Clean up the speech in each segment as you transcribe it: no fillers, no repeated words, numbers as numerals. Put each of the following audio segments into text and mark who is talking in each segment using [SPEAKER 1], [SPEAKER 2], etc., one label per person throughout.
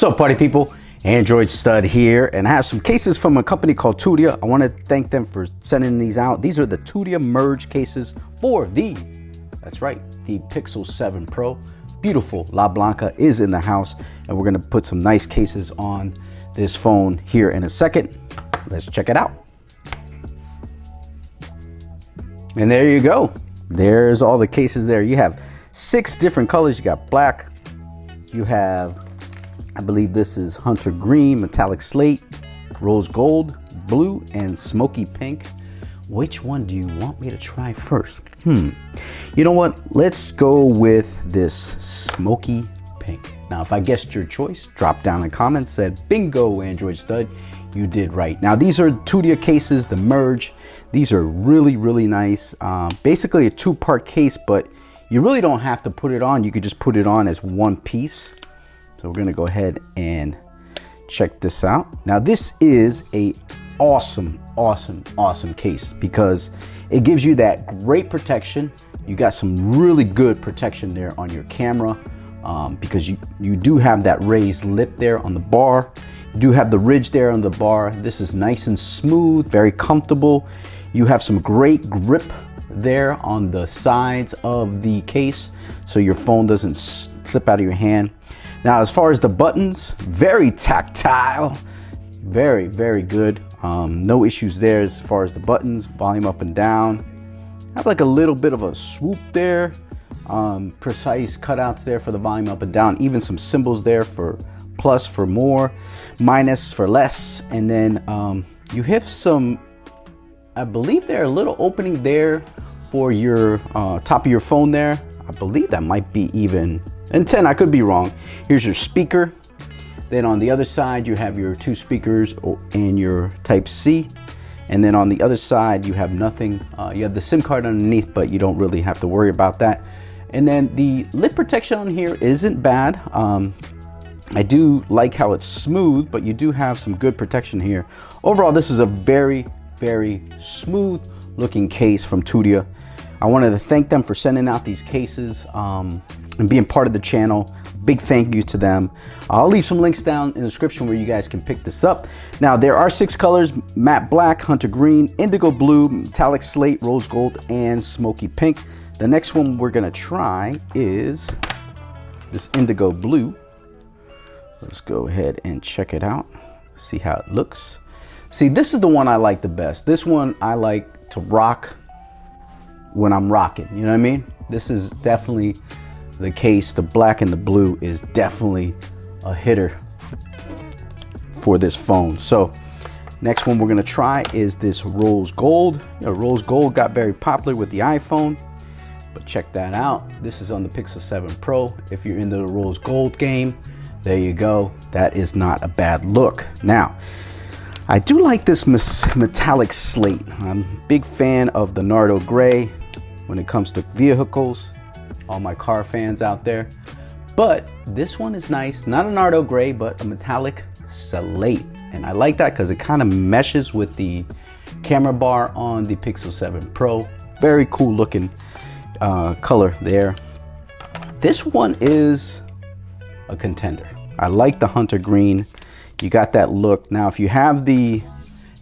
[SPEAKER 1] What's up, party people? Android Stud here, and I have some cases from a company called Tudia. I want to thank them for sending these out. These are the Tudia merge cases for that's right, the Pixel 7 Pro. Beautiful La Blanca is in the house, and we're going to put some nice cases on this phone here in a second. Let's check it out. And there you go. There's all the cases there. You have 6 different colors. You got black. You have, I believe this is hunter green, metallic slate, rose gold, blue, and smoky pink. Which one do you want me to try first? You know what? Let's go with this smoky pink. Now, if I guessed your choice, drop down in the comments, said bingo, Android Stud. You did right. Now, these are Tudia cases, the merge. These are really, really nice. Basically a 2-part case, but you really don't have to put it on. You could just put it on as one piece. So we're gonna go ahead and check this out. Now, this is a awesome case because it gives you that great protection. You got some really good protection there on your camera because you do have that raised lip there on the bar. You do have the ridge there on the bar. This is nice and smooth, very comfortable. You have some great grip there on the sides of the case so your phone doesn't slip out of your hand. Now, as far as the buttons, very tactile, very, very good. No issues there as far as the buttons, volume up and down. Have like a little bit of a swoop there. Precise cutouts there for the volume up and down. Even some symbols there for plus for more, minus for less. And then you have some, I believe there are a little opening there for your top of your phone there. I believe that might be even and 10, I could be wrong. Here's your speaker. Then on the other side, you have your 2 speakers and your type C. And then on the other side, you have nothing. You have the SIM card underneath, but you don't really have to worry about that. And then the lip protection on here isn't bad. I do like how it's smooth, but you do have some good protection here. Overall, this is a very, very smooth looking case from Tudia. I wanted to thank them for sending out these cases and being part of the channel. Big thank you to them. I'll leave some links down in the description where you guys can pick this up. Now, there are 6 colors: matte black, hunter green, indigo blue, metallic slate, rose gold, and smoky pink. The next one we're gonna try is this indigo blue. Let's go ahead and check it out, see how it looks. See, this is the one I like the best. This one I like to rock when I'm rocking, you know what I mean? This is definitely the case. The black and the blue is definitely a hitter for this phone. So next one we're gonna try is this rose gold. You know, rose gold got very popular with the iPhone, but check that out. This is on the Pixel 7 Pro. If you're into the rose gold game, there you go. That is not a bad look. Now, I do like this metallic slate. I'm a big fan of the Nardo gray when it comes to vehicles. All my car fans out there. But this one is nice. Not a Nardo gray, but a metallic slate. And I like that because it kind of meshes with the camera bar on the Pixel 7 Pro. Very cool looking color there. This one is a contender. I like the hunter green. You got that look. Now, if you have the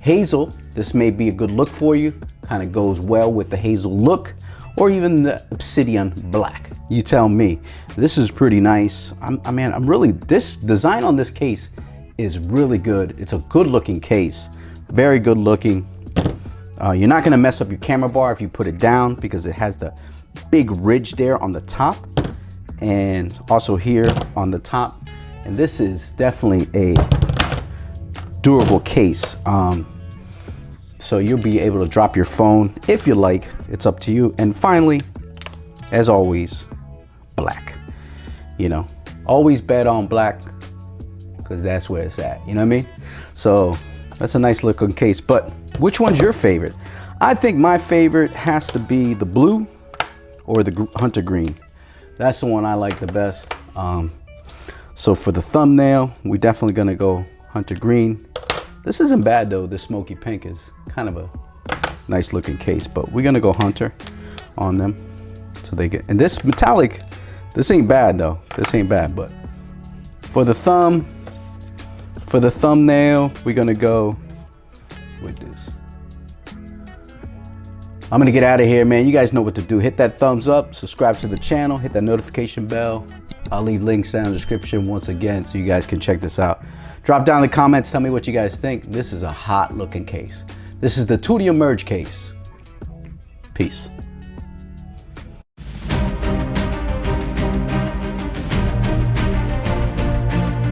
[SPEAKER 1] hazel, this may be a good look for you. Kind of goes well with the hazel look, or even the obsidian black. You tell me. This is pretty nice. I'm really, this design on this case is really good. It's a good looking case, very good looking. You're not gonna mess up your camera bar if you put it down because it has the big ridge there on the top and also here on the top. And this is definitely a durable case. So you'll be able to drop your phone if you like. It's up to you. And finally, as always, black. You know, always bet on black because that's where it's at. You know what I mean? So that's a nice looking case. But which one's your favorite? I think my favorite has to be the blue or the hunter green. That's the one I like the best. So for the thumbnail, we're definitely gonna go hunter green. This isn't bad though. The smoky pink is kind of a nice looking case, but we're gonna go hunter on them. So they get, and this metallic, this ain't bad though. This ain't bad, but for the thumb, For the thumbnail, we're gonna go with this. I'm gonna get out of here, man. You guys know what to do. Hit that thumbs up, subscribe to the channel, hit that notification bell. I'll leave links down in the description once again so you guys can check this out. Drop down in the comments, tell me what you guys think. This is a hot looking case. This is the Tudia merge case. Peace.